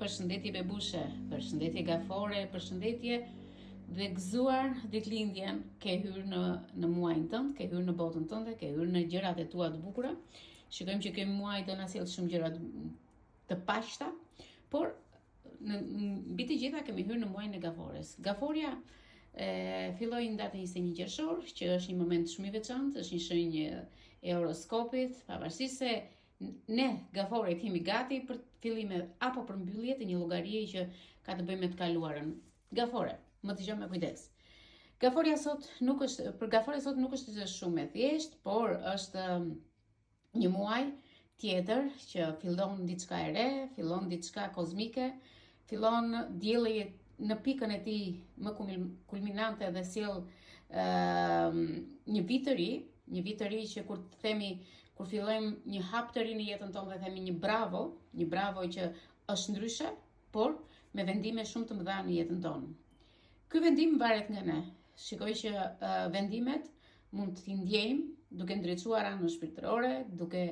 Përshëndetje Bebushe, përshëndetje Gafore, përshëndetje dhe gëzuar ditëlindjen, ke hyrë në muajin tënd, ke hyrë në botën tënde, ke hyrë në gjërat e tua të bukura. Shikojmë që ky muaj do na sjellë shumë gjëra të pashta, por mbi të gjitha kemi hyrë në muajin e Gafores. Gaforia filloi në datën 21 qershor, që është një moment shumë i veçantë, është një shenjë e horoskopit, pavarësisht se ne Gaforet jemi gati për fillime apo për mbyllje të një llogarie që ka të bëjë me të kaluarën. Gafore, më dëgjoj me kujdes. Gaforia sot nuk është shumë e thjeshtë, por është një muaj tjetër që fillon diçka e re, fillon diçka kozmike, fillon dielli në pikën e tij më kulminante dhe sjell një vit të ri që kur fillojmë një hap të ri në jetën tonë dhe themi një bravo që është ndryshe, por me vendime shumë të mëdha në jetën tonë. Ky vendim varet nga ne. Shikoj që vendimet mund t'i ndjejmë duke ndriçuar anën shpirtërore, duke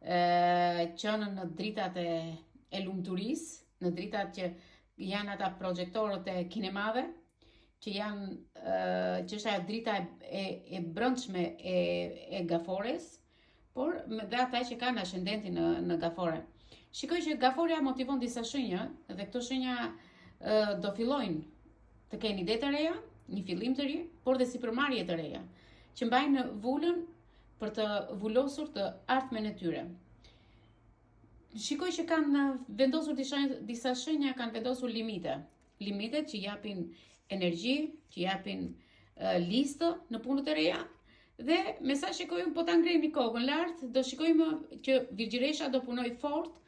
qenë në dritat e lumturisë, në dritat që janë ata projektorët e kinemave, që është ajo drita e brendshme e Gafores, por dhe ata që kanë ascendentin në Gafore. Shikoj që Gaforia motivon disa shenja dhe këto shenja do fillojnë të kenë ide të reja, një fillim të ri, por dhe sipërmarrje të reja, që mbajnë vulën për të vulosur të ardhmen e tyre. Shikoj që kanë vendosur disa shenja, kanë vendosur limitet që japin energji, që japin listë në punët e reja. Dhe me sa shikojmë, po ta ngrejmë kokën lart, do shikojmë që Virgjëresha do punoj fort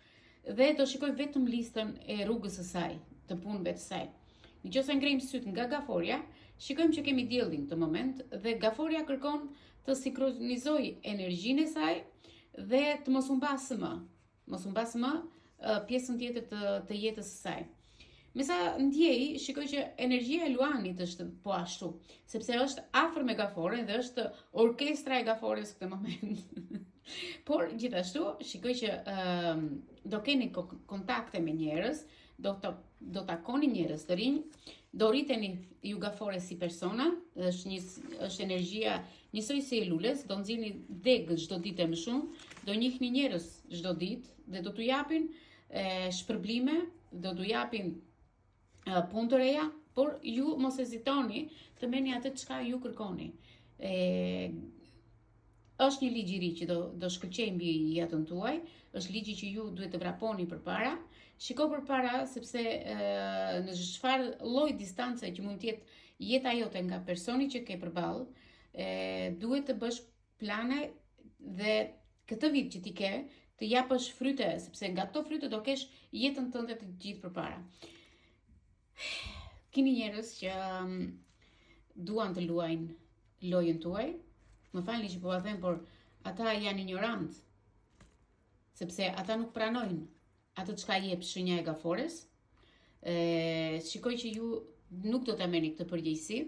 dhe do shikoj vetëm listën e rrugës së saj, të punëve të saj. Nëse ngrejmë syt nga Gaforia, shikojmë që kemi diellin të moment dhe Gaforia kërkon të sinkronizojë energjinë e saj dhe të mos humbasë më pjesën tjetër të jetës së saj. Me sa ndjej, shikoj që energjia e Luanit është po ashtu, sepse është afër me Gaforen dhe është orkestra e Gafores këtë moment. Por gjithashtu, shikoj që do keni kontakte me njerëz, do takoni njerëz të rinj, do rriteni ju Gafore si persona, është energjia njësoj si e lules, do nxirrni degë çdo ditë më shumë, do njihni njerëz çdo ditë dhe do t'u japin shpërblime, do t'u japin punë të reja, por ju mos hezitoni të merrni atë çka ju kërkoni. Është një ligj i ri që do shkëlqejë mbi jetën tuaj, është ligji që ju duhet të vraponi përpara. Shiko përpara sepse në çfarë lloj distance që mund të jetë jeta jote nga personi që ke përballë, duhet të bësh plane dhe këtë vit që ti ke të japësh fryte, sepse nga këto fryte do kesh jetën tënde të gjithë përpara. Keni njerëz që duan të luajnë lojën tuaj. Më falni që po a them, por ata janë ignorant, sepse ata nuk pranojnë atë çka jep shenja e Gafores. Shikoj që ju nuk do ta merrni këtë përgjegjësi,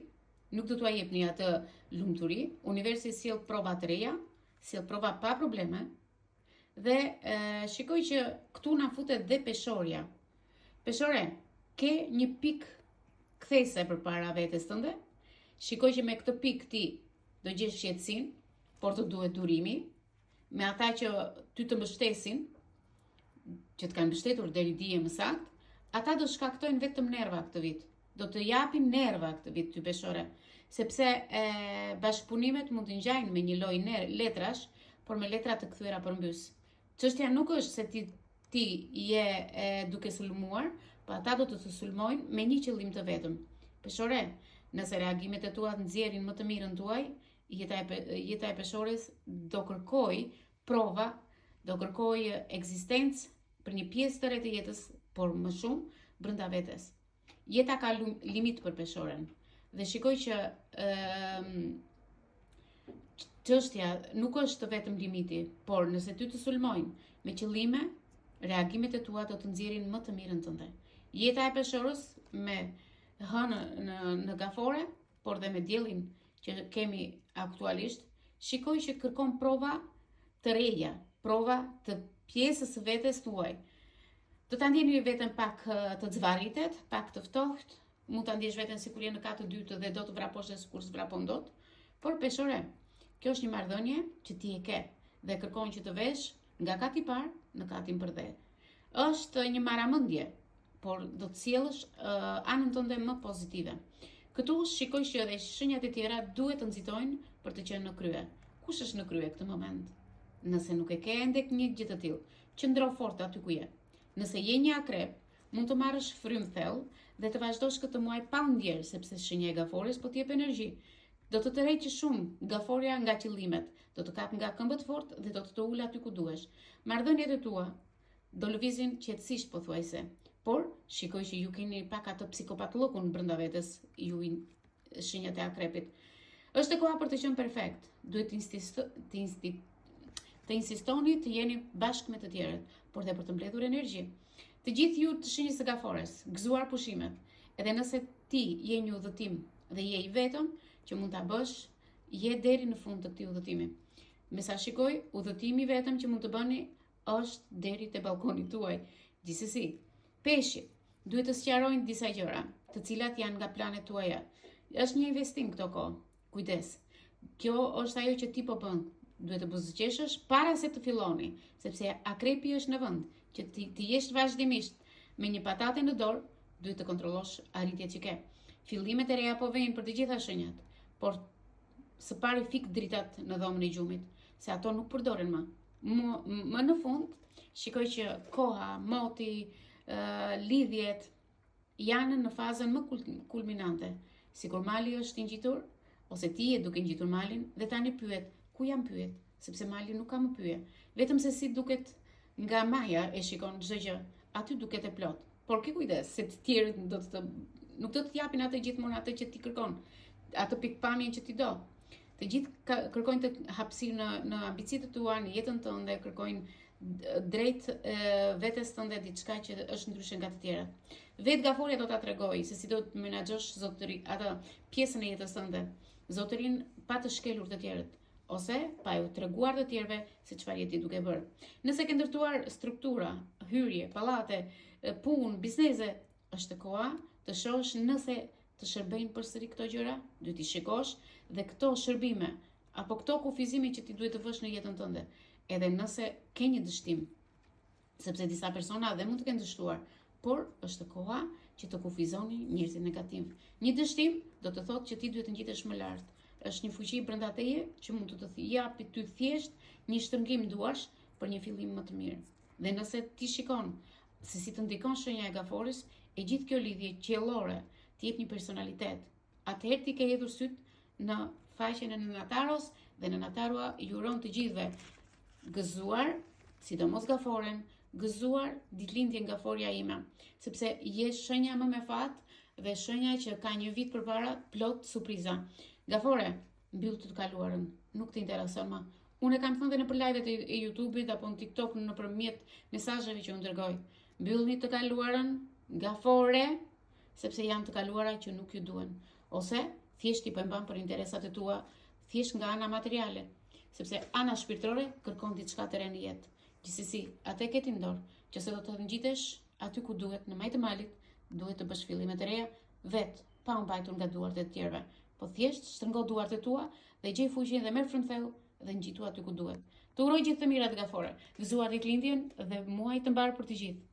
nuk do t'ua jepni atë lumturi. Universi sjell prova të reja, sjell prova pa probleme. Dhe shikoj që këtu na futet dhe peshorja. Peshore, ke një pikë kthese përpara vetes tënde. Shikoj që me këtë pikë ti do gjesh qetësinë, por të duhet durimi, me ata që ty të mbështesin, që të kanë mbështetur deri dije më saktë, ata do shkaktojnë vetëm nerva këtë vit. Do të japin nerva këtë vit ty peshore, sepse bashkëpunimet mund të ngjajnë me një lloj letrash, por me letra të kthyer përmbys. Çështja nuk është se ti je duke sulmuar, po ata do të sulmojnë me një qëllim të vetëm. Peshore, nëse reagimet e tua nxjerrin më të mirën tuaj, jeta e peshores do kërkoj prova, do kërkoj ekzistencë për një pjesë të re të jetës, por më shumë brenda vetes. Jeta ka limit për peshoren dhe shikoj që çështja nuk është vetëm limiti, por nëse ty të sulmojnë me qëllime, reagimet e tua do të nxjerrin më të mirën tënde. Jeta e peshorës me hënë në Gafore, por dhe me diellin që kemi aktualisht, shikoj që kërkon prova të reja, prova të pjesës së vetes tuaj. Do ta ndjeni veten pak të zvarritet, pak të ftohtë, mund ta ndjesh veten sikur je në katë të dytë dhe do të vraposh sikur s'vrapon dot. Por peshore, kjo është një marrëdhënie që ti e ke dhe kërkon që të vesh nga kati i parë në katin për dhe. Është një marramendje, por do të sjellësh anën tënde më pozitive. Këtu shikoj që edhe shenjat e tjera duhet të nxitojnë për të qenë në krye. Kush është në krye këtë moment? Nëse nuk e ke ende një gjë të tillë, qëndro fort aty ku je. Nëse je një akrep, mund të marrësh frymë thellë dhe të vazhdosh këtë muaj pa ndjerë, sepse shenja e gafores po t'jep energji. Do të tërheqë shumë gaforia nga qëllimet, do të kap nga këmbët fort dhe do të ul aty ku duhesh. Marrëdhëniet e tua do lëvizin qetësisht pothuajse. Por shikoj që ju keni pak atë psikopatllokun brenda vetes, ju shenjat e akrepit. Është koha për të qenë perfekt. Duhet të insistoni të jeni bashkë me të tjerët, por dhe për të mbledhur energji. Të gjithë ju të shenjës së gafores, gëzuar pushimet, edhe nëse ti je një udhëtim dhe je i vetëm që mund ta bësh, je deri në fund të këtij udhëtimi. Me sa shikoj, udhëtimi vetëm që mund të bëni është deri te balkoni tuaj. Gjithsesi, Peshi duhet të sqarojnë disa gjëra, të cilat janë nga planet tuaja. Është një investim këto kohë. Kujdes. Kjo është ajo që ti po bën. Duhet të buzëqeshësh para se të filloni, sepse akrepi është në vend që ti jesh vazhdimisht me një patate në dorë, duhet të kontrollosh arritjet që ke. Fillimet e reja po vijnë për të gjitha shenjat, por së pari fik dritat në dhomën e gjumit, se ato nuk përdoren më. Më në fund, shikoj që koha, moti, lidhjet janë në fazën më kulminante. Sikur mali është i ngjitur, ose ti je duke ngjitur malin dhe tani pyet, ku jam pyet, sepse mali nuk ka më pyje. Vetëm se si duket nga maja e shikon çdo gjë, aty duket e plot. Por ke kujdes, se të tjerët nuk do të japin atë gjithmonë atë që ti kërkon, atë pikpamjen që ti do. Të gjithë kërkojnë të hapësirë në ambiciet e tua, në jetën tënde, kërkojnë drejt vetes tënde diçka që është ndryshe nga të tjerat. Vetë gaforia do ta tregoj se si do të menaxhosh atë pjesën e jetës tënde, zotërin pa të shkelur të tjerët, ose pa ju treguar të tjerëve se çfarë je ti duke bërë. Nëse ke ndërtuar struktura, hyrje, pallate, punë, biznese, është koha të shohësh nëse të shërbejnë përsëri këto gjëra, duhet i shikosh dhe këto shërbime apo këto kufizime që ti duhet të vësh në jetën tënde. Edhe nëse ke një dështim, sepse disa persona dhe mund të kenë dështuar, por është koha që të kufizoni njerëzit negativ. Një dështim do të thotë që ti duhet të ngjitesh më lart. Është një fuqi brenda teje që mund të të japi ty thjesht një shtrëngim duarsh për një fillim më të mirë. Dhe nëse ti shikon se si të ndikon shenja e gafores, e gjithë kjo lidhje qiellore të jep një personalitet, atëherë ti ke hedhur syt në faqen e Nënataros dhe Nënatarua ju uron të gjithëve gëzuar, sidomos gaforen, gëzuar ditëlindjen gaforia ime, sepse je shenja më me fat dhe shenja që ka një vit përpara plot surpriza. Gafore, mbyll të kaluarën, nuk të intereson më. Unë e kam thënë dhe nëpër live-et e YouTube-it apo në TikTok nëpërmjet mesazheve që unë dërgoj. Mbyllni të kaluarën, gafore, sepse janë të kaluara që nuk ju duhen. Ose thjesht i mban për interesat e tua, thjesht nga ana materiale, sepse ana shpirtërore kërkon diçka të re në jetë. Gjithsesi, atë ke ti në dorë, që se do të ngjitesh aty ku duhet, në majtë të malit, duhet të bësh fillime të reja, vetë, pa u mbajtur nga duart e të tjerëve. Po thjesht shtrëngo duart e tua dhe gjej fuqinë dhe merr frymtheu dhe ngjitu aty ku duhet. Të uroj gjithë të mirat gafore, gëzuar ditëlindjen dhe muaj të mbar për të gjithë.